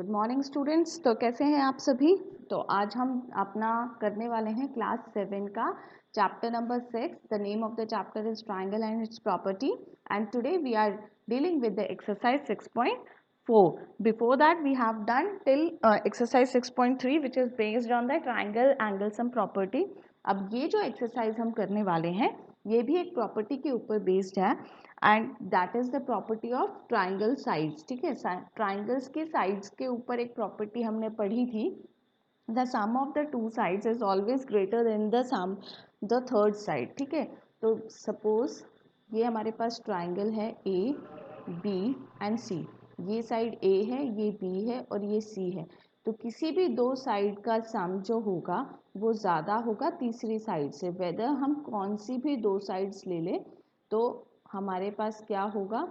Good morning students. तो कैसे हैं आप सभी। तो आज हम अपना करने वाले हैं क्लास 7 का chapter number 6। The name of the chapter is triangle and its property and today we are dealing with the exercise 6.4. Before that we have done till exercise 6.3 which is based on the triangle angle sum property. अब ये जो exercise हम करने वाले हैं ये भी एक प्रॉपर्टी के ऊपर बेस्ड है and that is the property of triangle sides. ठीक है, ट्राइंगल्स के साइड्स के ऊपर एक प्रॉपर्टी हमने पढ़ी थी, the sum of the two sides is always greater than the sum the third side. ठीक है, तो सपोज ये हमारे पास ट्राइंगल है ए बी एंड सी, ये साइड ए है, ये बी है और ये सी है। तो किसी भी दो साइड का सम जो होगा वो ज़्यादा होगा तीसरी साइड से। वेदर हम कौन सी भी दो साइड्स ले लें तो हमारे पास क्या होगा,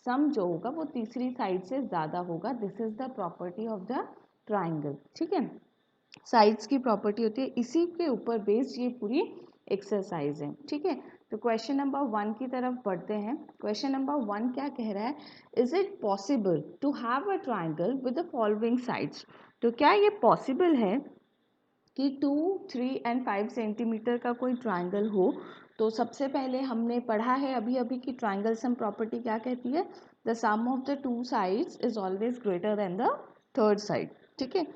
सम जो होगा वो तीसरी साइड से ज़्यादा होगा। This is the property of the triangle. ठीक है, साइड्स की प्रॉपर्टी होती है, इसी के ऊपर बेस्ड ये पूरी एक्सरसाइज है। ठीक है, तो क्वेश्चन नंबर 1 की तरफ बढ़ते हैं। क्वेश्चन नंबर 1 क्या कह रहा है, is it possible to have a triangle with the following sides. तो क्या ये पॉसिबल है कि 2, 3 एंड 5 सेंटीमीटर का कोई ट्राइंगल हो। तो सबसे पहले हमने पढ़ा है अभी अभी कि ट्राइंगल सम प्रॉपर्टी क्या कहती है, the sum of the two sides is always greater than the third side. ठीक है,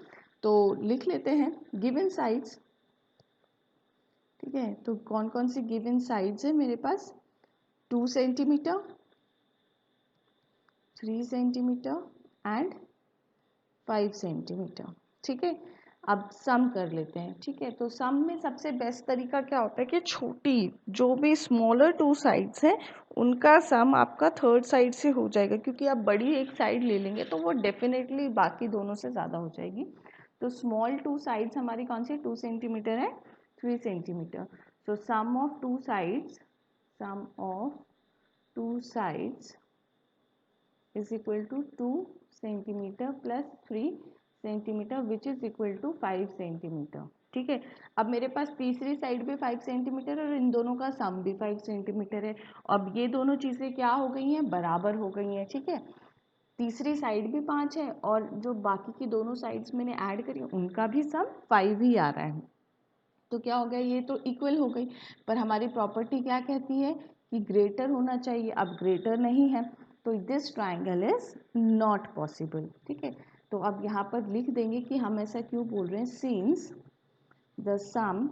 तो लिख लेते हैं गिवन साइड्स। ठीक है, तो कौन कौन सी गिवन साइड्स है मेरे पास, 2 सेंटीमीटर, 3 सेंटीमीटर एंड 5 सेंटीमीटर। ठीक है, अब सम कर लेते हैं। ठीक है, तो सम में सबसे बेस्ट तरीका क्या होता है कि छोटी जो भी स्मॉलर टू साइड्स हैं उनका सम आपका थर्ड साइड से हो जाएगा, क्योंकि आप बड़ी एक साइड ले लेंगे तो वो डेफिनेटली बाकी दोनों से ज़्यादा हो जाएगी। तो स्मॉल टू साइड्स हमारी कौन सी, 2 सेंटीमीटर है, 3 centimetre. So sum of two sides, sum of two sides is equal to 2 centimetre plus 3 centimetre which is equal to 5 centimetre. ठीक है, अब मेरे पास तीसरी साइड भी 5 सेंटीमीटर और इन दोनों का सम भी 5 सेंटीमीटर है। अब ये दोनों चीज़ें क्या हो गई हैं, बराबर हो गई हैं। ठीक है, तीसरी साइड भी 5 है और जो बाकी की दोनों साइड्स मैंने ऐड करी उनका भी सम 5 ही आ रहा है। तो क्या हो गया, ये तो इक्वल हो गई, पर हमारी प्रॉपर्टी क्या कहती है कि ग्रेटर होना चाहिए। अब ग्रेटर नहीं है तो this triangle is not possible. ठीक है, तो अब यहाँ पर लिख देंगे कि हम ऐसा क्यों बोल रहे हैं, since the sum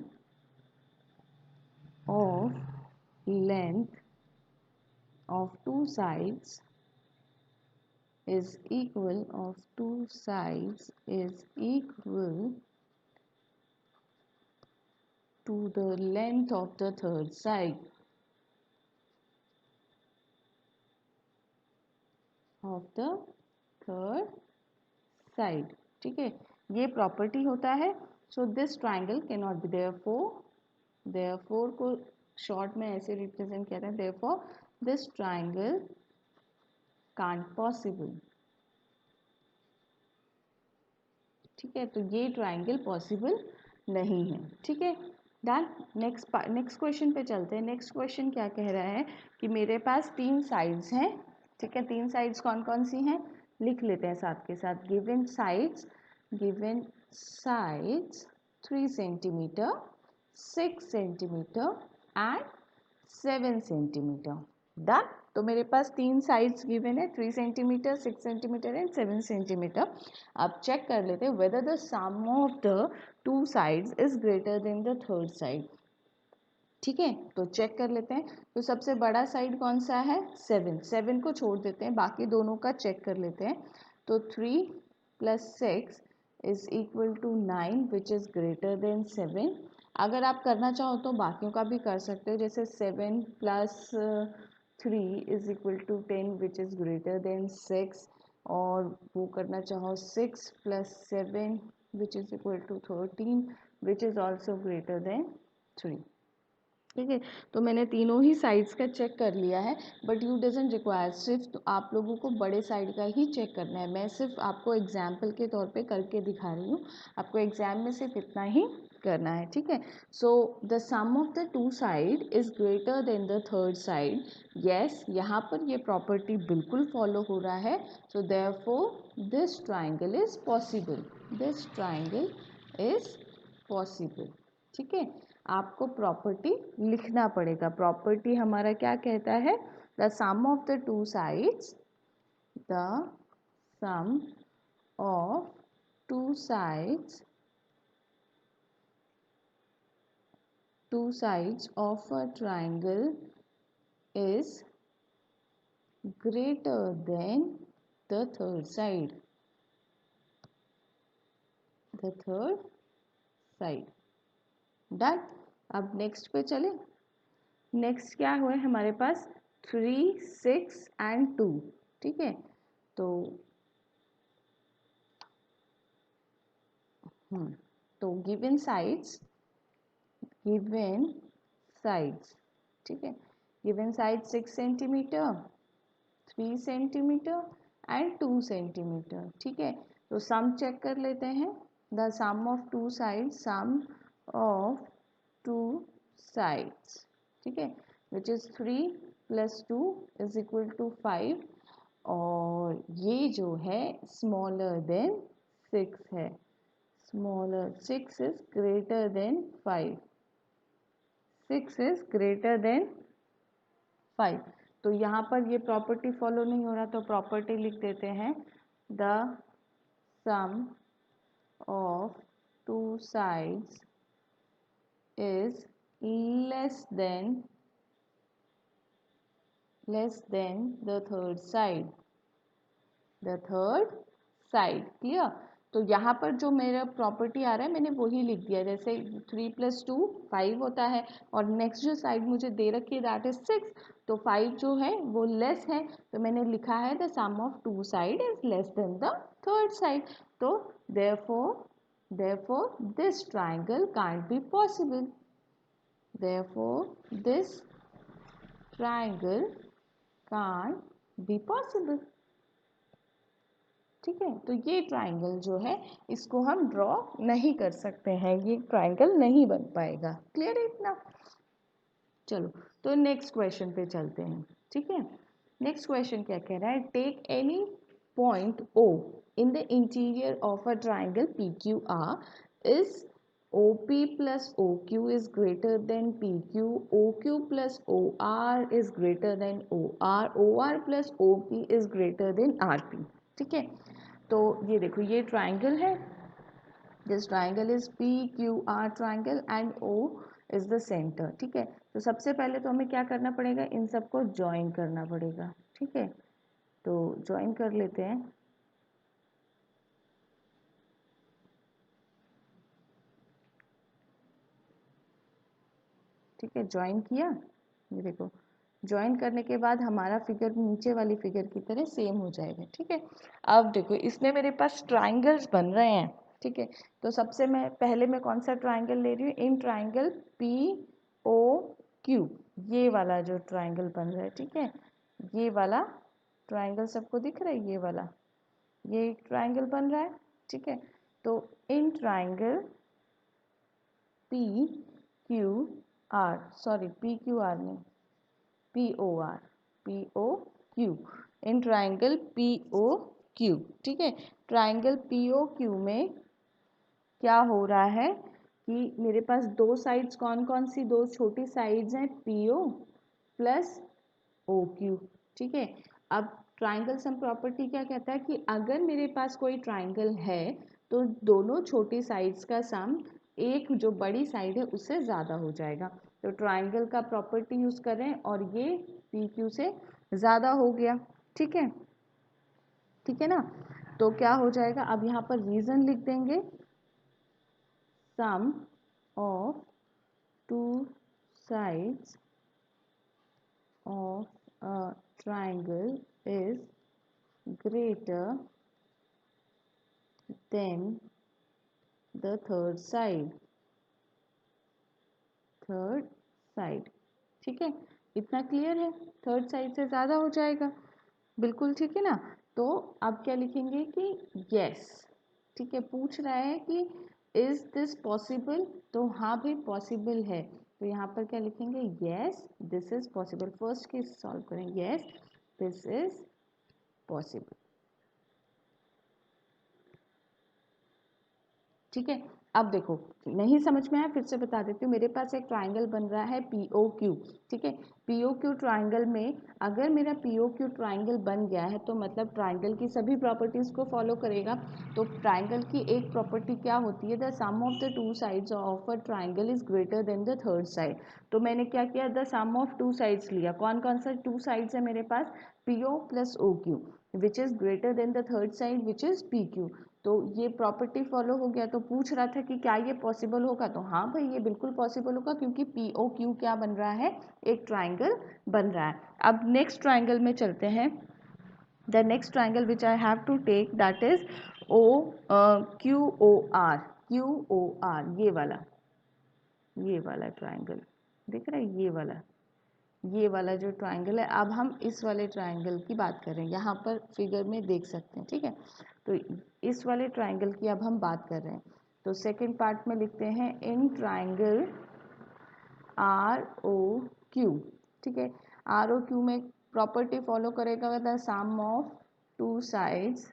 of length of two sides is equal to the length of the third side of the third side। ठीक है, ये प्रॉपर्टी होता है। So this triangle can not be, therefore को शॉर्ट में ऐसे रिप्रेजेंट किया है, therefore this triangle can't possible. ठीक है, तो ये ट्राइंगल पॉसिबल नहीं है। ठीक है, डन। नेक्स्ट क्वेश्चन पे चलते हैं। नेक्स्ट क्वेश्चन क्या कह रहा है कि मेरे पास 3 साइड्स हैं। ठीक है, 3 साइड्स कौन कौन सी हैं, लिख लेते हैं साथ के साथ। Given sides 3 centimetre, 6 centimetre and 7 centimetre. Done. तो मेरे पास 3 साइड्स गिवन है, 3 सेंटीमीटर, 6 सेंटीमीटर एंड 7 सेंटीमीटर। अब चेक कर लेते हैं whether the sum of the two sides is greater than the third side. ठीक है, तो चेक कर लेते हैं। तो सबसे बड़ा साइड कौन सा है, 7 को छोड़ देते हैं, बाकी दोनों का चेक कर लेते हैं। तो 3 + 6 is equal to 9 which is greater than 7। अगर आप करना चाहो तो बाकियों का भी कर सकते हो, जैसे 7 + 3 is equal to 10 which is greater than 6, और वो करना चाहो 6 + 7 which is equal to 13 which is also greater than 3। ठीक है, तो मैंने तीनों ही साइड्स का चेक कर लिया है, बट यू डजंट रिक्वायर, सिर्फ तो आप लोगों को बड़े साइड का ही चेक करना है। मैं सिर्फ आपको एग्जाम्पल के तौर पे करके दिखा रही हूँ, आपको एग्जाम में सिर्फ इतना ही करना है, ठीक है। So the sum of the two side is greater than the third side. Yes, यहाँ पर ये प्रॉपर्टी बिल्कुल फॉलो हो रहा है। So therefore this triangle is possible, this triangle is possible, ठीक है। आपको प्रॉपर्टी लिखना पड़ेगा। प्रॉपर्टी हमारा क्या कहता है? The sum of the two sides, the sum of two sides of a triangle is greater than the third side, the third side। Done. अब नेक्स्ट पे चले। नेक्स्ट क्या हुआ है हमारे पास? 3, 6 and 2, ठीक है। तो गिवन साइड्स, ठीक है। Given side 6 centimetre, 3 centimetre and 2 centimetre, ठीक है। तो सम चेक कर लेते हैं। The sum of two sides, sum of two sides, ठीक है, which is 3 + 2 is equal to 5। और ये जो है स्मॉलर देन 6 है, smaller, 6 is greater than 5, 6 is greater than 5। तो यहाँ पर ये प्रॉपर्टी फॉलो नहीं हो रहा, तो प्रॉपर्टी लिख देते हैं। The sum of two sides is less than the third side, the third side. Clear? तो यहाँ पर जो मेरा प्रॉपर्टी आ रहा है मैंने वही लिख दिया। जैसे 3 + 2 5 होता है, और नेक्स्ट जो साइड मुझे दे रखी है दैट इज 6, तो 5 जो है वो लेस है, तो मैंने लिखा है the sum of two side is less than the third side. तो therefore this triangle can't be possible, therefore this triangle can't be possible, ठीक है। तो ये ट्राइंगल जो है इसको हम ड्रॉ नहीं कर सकते हैं, ये ट्राइंगल नहीं बन पाएगा। क्लियर है इतना? चलो, तो नेक्स्ट क्वेश्चन पे चलते हैं, ठीक है। नेक्स्ट क्वेश्चन क्या कह रहा है? Take any point O in the interior of a triangle PQR, is OP + OQ is greater than PQ, OQ + OR is greater than OR, OR + OP is greater than RP, ठीक है। तो ये देखो, ये ट्राइंगल है, this triangle is PQR triangle and O is the centre, ठीक है। तो सबसे पहले तो हमें क्या करना पड़ेगा? इन सबको ज्वाइन करना पड़ेगा, ठीक है। तो ज्वाइन कर लेते हैं। ठीक है, ज्वाइन किया। ये देखो, ज्वाइन करने के बाद हमारा फिगर नीचे वाली फिगर की तरह सेम हो जाएगा, ठीक है। अब देखो, इसमें मेरे पास ट्राइंगल्स बन रहे हैं, ठीक है। तो सबसे पहले मैं कौन सा ट्राइंगल ले रही हूँ? इन ट्राइंगल POQ, ये वाला जो ट्राइंगल बन रहा है, ठीक है। ये वाला ट्राइंगल सबको दिख रहा है? ये वाला, ये एक ट्राइंगल बन रहा है, ठीक है। तो in triangle PQR, sorry PQR नहीं, POQ, इन ट्राइंगल POQ, ठीक है। ट्राइंगल POQ में क्या हो रहा है कि मेरे पास दो साइड्स कौन कौन सी, दो छोटी साइड्स हैं, PO + OQ, ठीक है। अब ट्राइंगल सम प्रॉपर्टी क्या कहता है कि अगर मेरे पास कोई ट्राइंगल है तो दोनों छोटी साइड्स का सम एक जो बड़ी साइड है उससे ज़्यादा हो जाएगा। तो ट्राइंगल का प्रॉपर्टी यूज़ कर रहे हैं और ये PQ से ज़्यादा हो गया, ठीक है, ठीक है ना। तो क्या हो जाएगा? अब यहाँ पर रीज़न लिख देंगे, sum of two sides of a triangle is greater than the third side, ठीक है। इतना क्लियर है? थर्ड साइड से ज़्यादा हो जाएगा, बिल्कुल ठीक है ना। तो अब क्या लिखेंगे कि यस, ठीक है। पूछ रहा है कि इज दिस पॉसिबल, तो हाँ भाई पॉसिबल है, तो यहाँ पर क्या लिखेंगे, yes this is possible. First case solve करें, येस दिस इज पॉसिबल। ठीक है, अब देखो नहीं समझ में आया फिर से बता देती हूँ। मेरे पास एक ट्राइंगल बन रहा है POQ। ठीक है, POQ ट्राइंगल में अगर मेरा POQ ट्राइंगल बन गया है तो मतलब ट्राइंगल की सभी प्रॉपर्टीज़ को फॉलो करेगा। तो ट्राइंगल की एक प्रॉपर्टी क्या होती है, the sum of the two sides of a triangle is greater than the third side. तो मैंने क्या किया, the sum of two sides लिया। कौन कौन सा टू साइड्स है मेरे पास, PO plus OQ which is greater than the third side which is PQ। तो ये प्रॉपर्टी फॉलो हो गया। तो पूछ रहा था कि क्या ये पॉसिबल होगा, तो हाँ भाई ये बिल्कुल पॉसिबल होगा क्योंकि POQ क्या बन रहा है, एक ट्राइंगल बन रहा है। अब नेक्स्ट ट्राइंगल में चलते हैं। The next triangle which I have to take that is QOR। QOR ये वाला ट्राइंगल दिख रहा है, ये वाला जो ट्राइंगल है। अब हम इस वाले ट्राइंगल की बात कर रहे हैं, यहाँ पर फिगर में देख सकते हैं। ठीक है, तो इस वाले ट्राइंगल की अब हम बात कर रहे हैं। तो सेकंड पार्ट में लिखते हैं इन ट्राइंगल ROQ। ठीक है, ROQ में प्रॉपर्टी फॉलो करेगा, the sum of two sides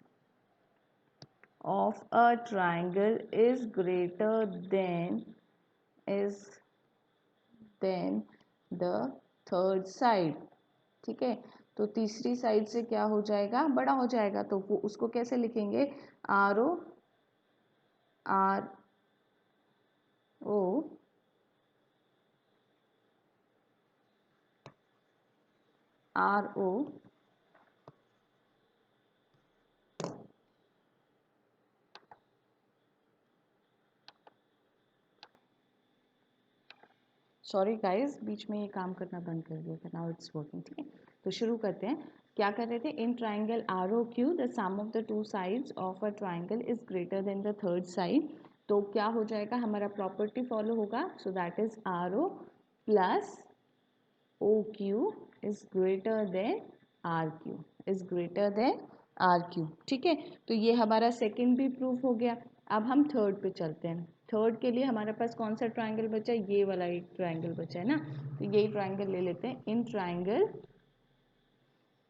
of a triangle is greater than the third side. ठीक है, तो तीसरी साइड से क्या हो जाएगा, बड़ा हो जाएगा। तो वो उसको कैसे लिखेंगे, RO सॉरी गाइस, बीच में ये काम करना बंद कर दिया था, नाउ इट्स वर्किंग। ठीक है, तो शुरू करते हैं। क्या कर रहे थे, in triangle ROQ the sum of the two sides of a triangle is greater than the third side. तो क्या हो जाएगा, हमारा प्रॉपर्टी फॉलो होगा, so that is RO plus OQ is greater than RQ, is greater than RQ। ठीक है, तो ये हमारा सेकंड भी प्रूफ हो गया। अब हम थर्ड पे चलते हैं। थर्ड के लिए हमारे पास कौन सा ट्राइंगल बचा है, ये वाला एक ट्राइंगल बचा है ना, तो यही ट्राइंगल ले लेते हैं, इन ट्राइंगल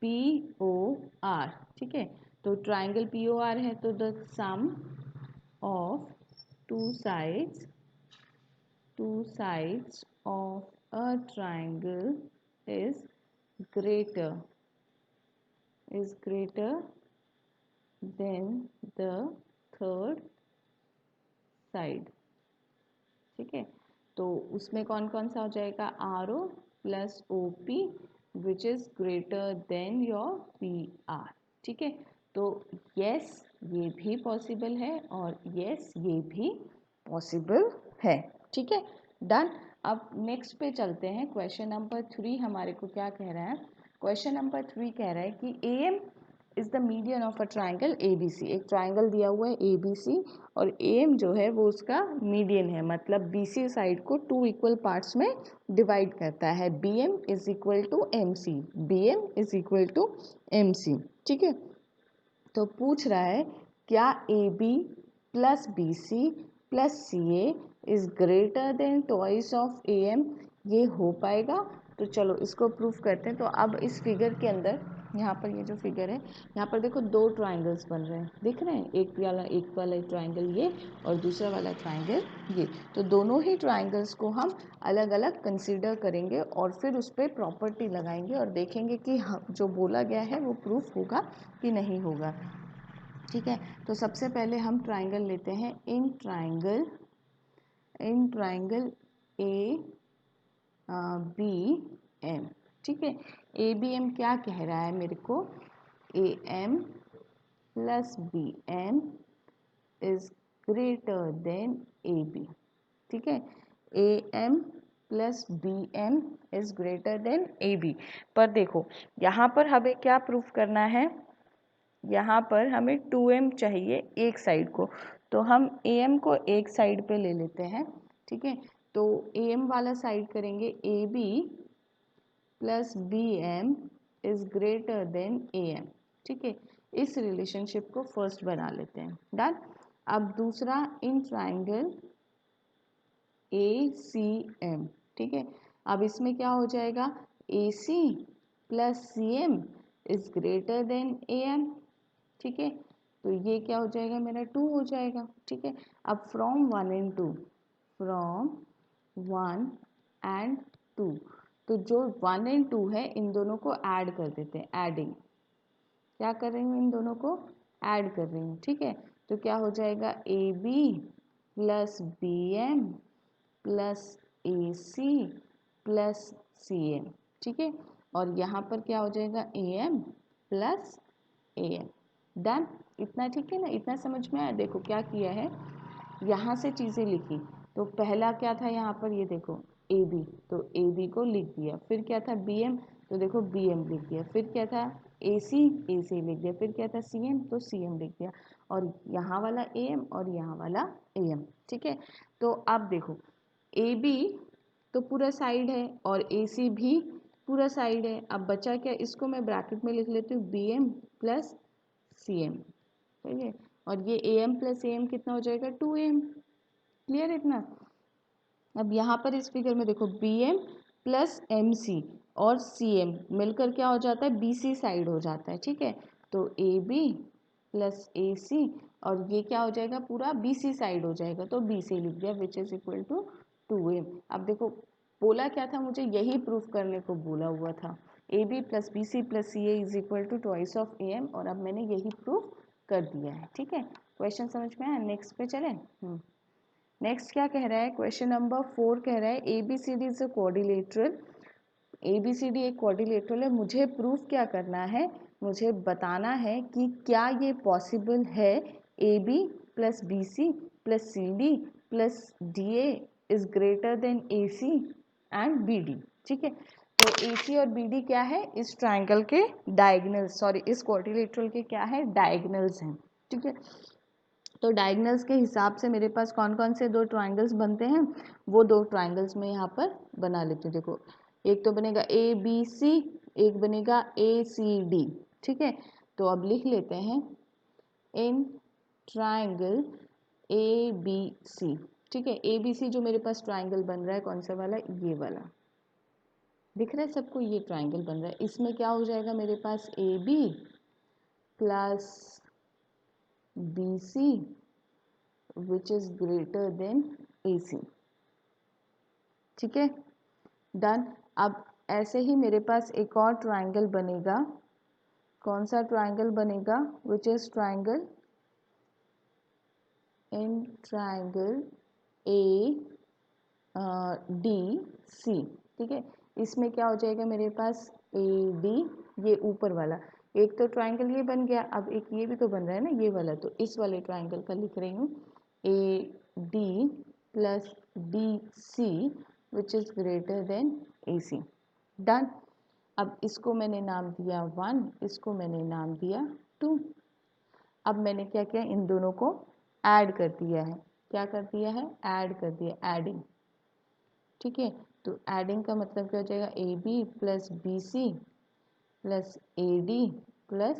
POR। ठीक है, तो ट्राइंगल POR है, तो the sum of two sides of a triangle is greater than the third side। ठीक है, तो उसमें कौन कौन सा हो जाएगा, RO plus OP which is greater then your PR। ठीक है, तो यस ये भी पॉसिबल है और यस ये भी पॉसिबल है। ठीक है, डन। अब नेक्स्ट पे चलते हैं। क्वेश्चन नंबर 3 हमारे को क्या कह रहा है, क्वेश्चन नंबर 3 कह रहा है कि AM is the median of a triangle ABC। एक ट्राइंगल दिया हुआ है ABC और AM जो है वो उसका मीडियन है, मतलब BC साइड को टू इक्वल पार्ट्स में डिवाइड करता है। BM is equal to MC, BM is equal to MC। ठीक है, तो पूछ रहा है क्या AB plus BC plus CA is greater than twice of AM, ये हो पाएगा। तो चलो इसको प्रूफ करते हैं। तो अब इस फिगर के अंदर, यहाँ पर ये जो फिगर है, यहाँ पर देखो दो ट्राइंगल्स बन रहे हैं, दिख रहे हैं, एक वाला ट्राइंगल ये और दूसरा वाला ट्राइंगल ये। तो दोनों ही ट्राइंगल्स को हम अलग अलग कंसीडर करेंगे और फिर उस पर प्रॉपर्टी लगाएंगे और देखेंगे कि हम जो बोला गया है वो प्रूफ होगा कि नहीं होगा। ठीक है, तो सबसे पहले हम ट्राइंगल लेते हैं, इन ट्राइंगल ABM। ठीक है, ABM क्या कह रहा है मेरे को, AM plus BM is greater then AB। ठीक है, AM plus BM is greater then AB। पर देखो यहाँ पर हमें क्या प्रूफ करना है, यहाँ पर हमें 2M चाहिए एक साइड को, तो हम AM को एक साइड पे ले लेते हैं। ठीक है, तो AM वाला साइड करेंगे AB plus BM is greater then AM। ठीक है, इस रिलेशनशिप को फर्स्ट बना लेते हैं, डन। अब दूसरा इन ट्राइंगल ACM, ठीक है। अब इसमें क्या हो जाएगा, AC plus CM is greater then AM, ठीक है। तो ये क्या हो जाएगा, मेरा 2 हो जाएगा, ठीक है। अब फ्रॉम 1 एंड 2, फ्रॉम 1 एंड 2, तो जो 1 एंड 2 है इन दोनों को ऐड कर देते हैं, एडिंग, क्या कर रही हूँ, इन दोनों को ऐड कर रही हूँ, ठीक है। तो क्या हो जाएगा, AB plus BM plus AC plus CM, ठीक है। और यहाँ पर क्या हो जाएगा, AM प्लस AM। डन, इतना ठीक है ना, इतना समझ में आया। देखो क्या किया है, यहाँ से चीज़ें लिखी। तो पहला क्या था यहाँ पर, ये देखो AB, तो AB को लिख दिया। फिर क्या था BM, तो देखो BM लिख दिया। फिर क्या था AC, AC लिख दिया। फिर क्या था CM, तो CM लिख दिया। और यहाँ वाला AM और यहाँ वाला AM, ठीक है। तो अब देखो AB तो पूरा साइड है और AC भी पूरा साइड है। अब बचा क्या, इसको मैं ब्रैकेट में लिख लेती हूँ BM प्लस CM, ठीक है। और ये AM प्लस AM कितना हो जाएगा, 2AM। क्लियर इतना। अब यहाँ पर इस फिगर में देखो BM प्लस MC और CM मिलकर क्या हो जाता है, BC साइड हो जाता है, ठीक है। तो AB प्लस AC और ये क्या हो जाएगा, पूरा BC साइड हो जाएगा, तो BC लिख दिया, विच इज इक्वल टू 2M। अब देखो बोला क्या था, मुझे यही प्रूफ करने को बोला हुआ था, AB plus BC plus CA is equal to twice of AM, और अब मैंने यही प्रूफ कर दिया है, ठीक है। क्वेश्चन समझ में आया। नेक्स्ट पे चले। नेक्स्ट क्या कह रहा है, क्वेश्चन नंबर 4 कह रहा है ABCD is a quadrilateral. ABCD एक क्वाड्रिलेटरल है, मुझे प्रूफ क्या करना है, मुझे बताना है कि क्या ये पॉसिबल है AB plus BC plus CD plus DA is greater then AC and BD, ठीक है। तो AC और BD क्या है, इस ट्राइंगल के डायगोनल्स, सॉरी इस क्वाड्रिलेटरल के क्या है, डायगोनल्स हैं, ठीक है। तो डायगोनल्स के हिसाब से मेरे पास कौन कौन से दो ट्राइंगल्स बनते हैं, वो दो ट्राइंगल्स मैं यहाँ पर बना लेती हूँ। देखो एक तो बनेगा ABC, एक बनेगा ACD, ठीक है। तो अब लिख लेते हैं इन ट्राइंगल ABC, ठीक है। ABC जो मेरे पास ट्राइंगल बन रहा है, कौन सा वाला, ये वाला दिख रहा है सबको, ये ट्राइंगल बन रहा है। इसमें क्या हो जाएगा मेरे पास, AB plus BC which is greater than AC, ठीक है। डन। अब ऐसे ही मेरे पास एक और ट्राइंगल बनेगा, कौन सा ट्राइंगल बनेगा, which is triangle in triangle ADC, ठीक है। इसमें क्या हो जाएगा मेरे पास, AD, ये ऊपर वाला, एक तो ट्राइंगल ये बन गया, अब एक ये भी तो बन रहा है ना, ये वाला, तो इस वाले ट्राइंगल का लिख रही हूँ AD plus DC which is greater then AC। Done. अब इसको मैंने नाम दिया 1, इसको मैंने नाम दिया 2। अब मैंने क्या किया, इन दोनों को ऐड कर दिया है, क्या कर दिया है, ऐड कर दिया, एडिंग, ठीक है। तो एडिंग का मतलब क्या हो जाएगा, AB plus BC plus AD plus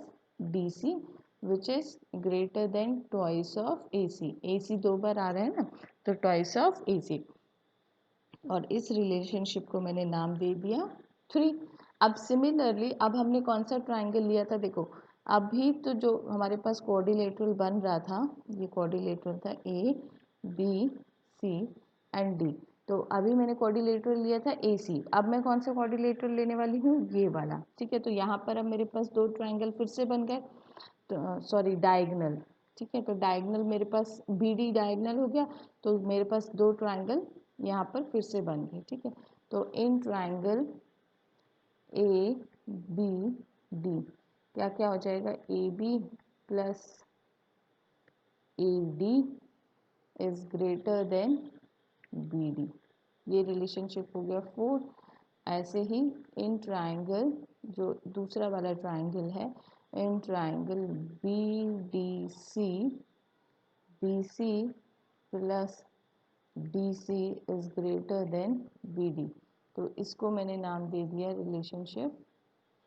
DC which is greater than twice of AC। AC दो बार आ रहा है ना, तो ट्वाइस ऑफ AC। और इस रिलेशनशिप को मैंने नाम दे दिया 3। अब सिमिलरली अब हमने कौन सा ट्राइंगल लिया था, देखो अभी तो जो हमारे पास कोऑर्डिनेटर बन रहा था, ये कोऑर्डिनेटर था ABC एंड D। तो अभी मैंने कोऑर्डिनेटर लिया था AC, अब मैं कौन सा कोऑर्डिनेटर लेने वाली हूँ, ये वाला, ठीक है। तो यहाँ पर अब मेरे पास दो ट्राइंगल फिर से बन गए, तो सॉरी डायगोनल, ठीक है। तो डायगोनल मेरे पास BD डायगोनल हो गया, तो मेरे पास दो ट्राइंगल यहाँ पर फिर से बन गए, ठीक है। तो इन ट्राइंगल ABD क्या क्या हो जाएगा, AB plus AD is greater then BD, ये रिलेशनशिप हो गया 4। ऐसे ही इन ट्राइंगल, जो दूसरा वाला ट्राइंगल है, in triangle BDC, BC plus DC is greater then BD, तो इसको मैंने नाम दे दिया रिलेशनशिप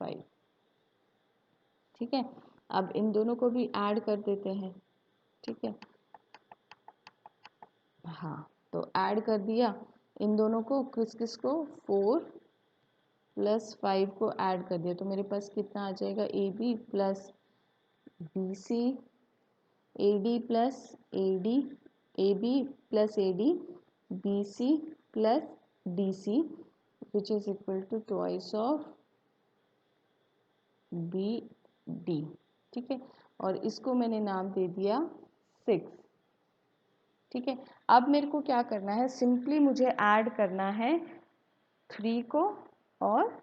5, ठीक है। अब इन दोनों को भी ऐड कर देते हैं, ठीक है। हाँ, तो ऐड कर दिया इन दोनों को, किस किस को, 4 प्लस 5 को ऐड कर दिया, तो मेरे पास कितना आ जाएगा, A B plus B C, A D plus A D, A B plus A D, B C plus D C, which is equal to twice of B D. ठीक है, और इसको मैंने नाम दे दिया 6। ठीक है, अब मेरे को क्या करना है, सिंपली मुझे ऐड करना है 3 को और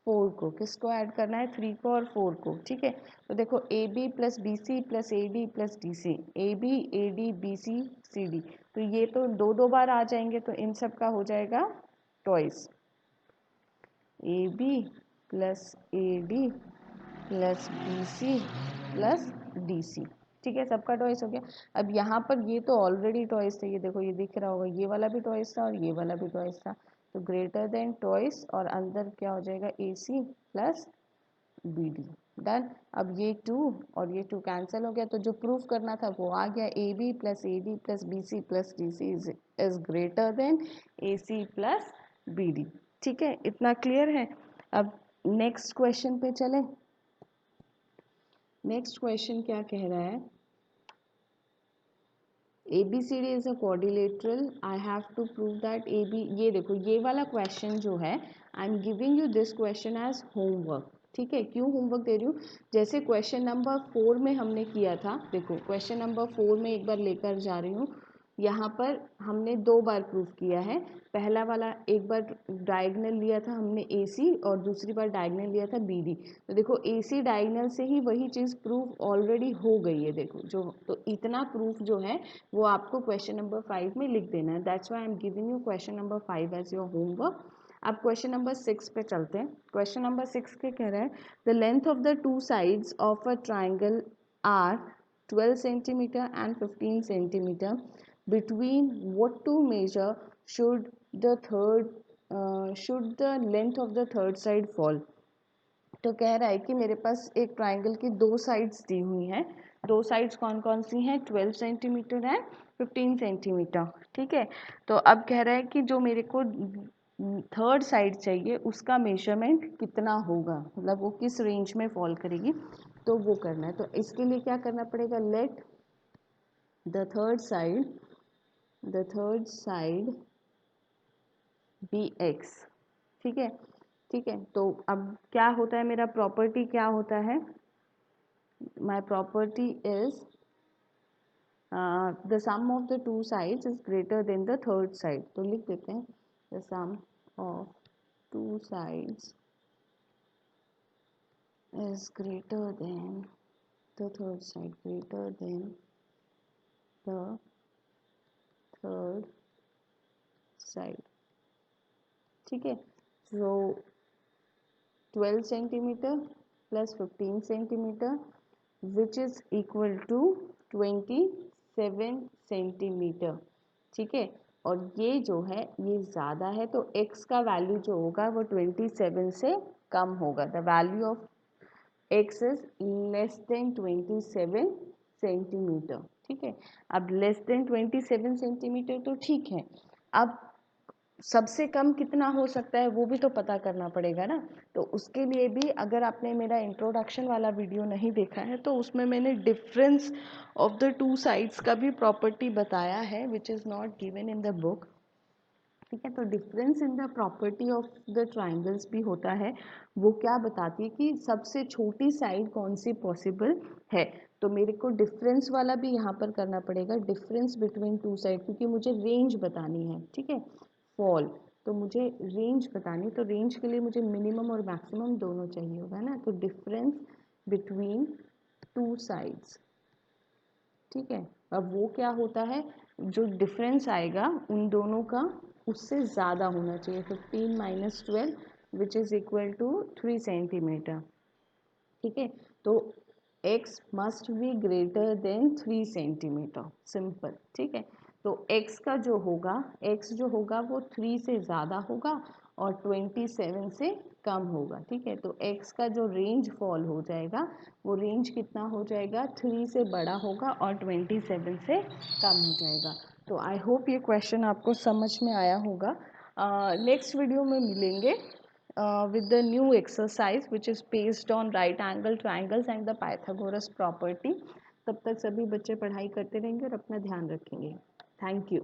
4 को। किसको ऐड करना है, 3 को और 4 को। ठीक है, तो देखो A B plus B C plus A D plus D C, A B A D B C C D, तो ये तो दो दो बार आ जाएंगे, तो इन सब का हो जाएगा twice, A B plus A D plus B C plus D C. ठीक है, सबका टॉइस हो गया। अब यहाँ पर ये तो ऑलरेडी टॉइस था, ये देखो ये दिख रहा होगा, ये वाला भी टॉइस था और ये वाला भी टॉइस था, तो ग्रेटर देन टॉइस और अंदर क्या हो जाएगा, A C plus B D. Done. अब ये 2 और ये 2 कैंसिल हो गया, तो जो प्रूफ करना था वो आ गया, A B plus A D plus B C plus D C is greater than A C plus B D. ठीक है, इतना क्लियर है। अब नेक्स्ट क्वेश्चन पे चलें। नेक्स्ट क्वेश्चन क्या कह रहा है, ABCD is a quadrilateral. I have to prove that AB, ये देखो ये वाला क्वेश्चन जो है, I am giving you this question as homework. ठीक है, क्यों होमवर्क दे रही हूँ, जैसे क्वेश्चन नंबर 4 में हमने किया था, देखो क्वेश्चन नंबर 4 में एक बार लेकर जा रही हूँ, यहाँ पर हमने 2 बार प्रूफ किया है। पहला वाला एक बार डायगोनल लिया था हमने AC और दूसरी बार डायगोनल लिया था BD। तो देखो AC डायगोनल से ही वही चीज़ प्रूफ ऑलरेडी हो गई है, देखो जो, तो इतना प्रूफ जो है वो आपको क्वेश्चन नंबर 5 में लिख देना है। That's why I am giving you question number 5 as your homework. अब क्वेश्चन नंबर 6 पे चलते हैं। क्वेश्चन नंबर 6 के कह रहा है, the length of the two sides of a triangle are 12 centimeter and 15 centimeter, between what two measure should the length of the third side fall। तो कह रहा है कि मेरे पास एक ट्राइंगल की 2 साइड्स दी हुई हैं, 2 साइड्स कौन कौन सी हैं, 12 सेंटीमीटर एंड 15 सेंटीमीटर। ठीक है, तो अब कह रहा है कि जो मेरे को थर्ड साइड चाहिए उसका मेजरमेंट कितना होगा, मतलब वो किस रेंज में फॉल करेगी, तो वो करना है। तो इसके लिए क्या करना पड़ेगा, let the third side be x. ठीक है, ठीक है, तो अब क्या होता है, मेरा प्रॉपर्टी क्या होता है, my property is the sum of the two sides is greater than the third side. तो लिख देते हैं, the sum of two sides is greater than the third side, greater than the third side. ठीक है, so 12 centimeter plus 15 centimeter which is equal to 27 centimeter. ठीक है, और ये जो है ये ज़्यादा है, तो x का वैल्यू जो होगा वो 27 से कम होगा। The value of x is less then 27 centimeter. ठीक है, अब लेस देन 27 सेंटीमीटर तो ठीक है, अब सबसे कम कितना हो सकता है वो भी तो पता करना पड़ेगा ना। तो उसके लिए भी, अगर आपने मेरा इंट्रोडक्शन वाला वीडियो नहीं देखा है तो उसमें मैंने difference of the two sides का भी प्रॉपर्टी बताया है, which is not given in the book. ठीक है, तो difference in the property of the triangles भी होता है, वो क्या बताती है कि सबसे छोटी साइड कौन सी पॉसिबल है। तो मेरे को डिफरेंस वाला भी यहाँ पर करना पड़ेगा, डिफरेंस बिटवीन टू साइड, क्योंकि मुझे रेंज बतानी है। ठीक है, फॉल, तो मुझे रेंज बतानी, तो रेंज के लिए मुझे मिनिमम और मैक्सिमम दोनों चाहिए होगा ना, तो डिफरेंस बिटवीन टू साइड्स। ठीक है, अब वो क्या होता है, जो डिफरेंस आएगा उन दोनों का उससे ज़्यादा होना चाहिए, 15 minus 12 which is equal to 3 centimeter. ठीक है, तो x must be greater than 3 centimeter, simple. ठीक है, तो x का जो होगा, x जो होगा वो 3 से ज़्यादा होगा और 27 से कम होगा। ठीक है, तो x का जो रेंज फॉल हो जाएगा वो रेंज कितना हो जाएगा, 3 से बड़ा होगा और 27 से कम हो जाएगा। तो आई होप ये क्वेश्चन आपको समझ में आया होगा। नेक्स्ट वीडियो में मिलेंगे with the new exercise which is based on right angle triangles and the Pythagoras property। तब तक सभी बच्चे पढ़ाई करते रहेंगे और अपना ध्यान रखेंगे। Thank you.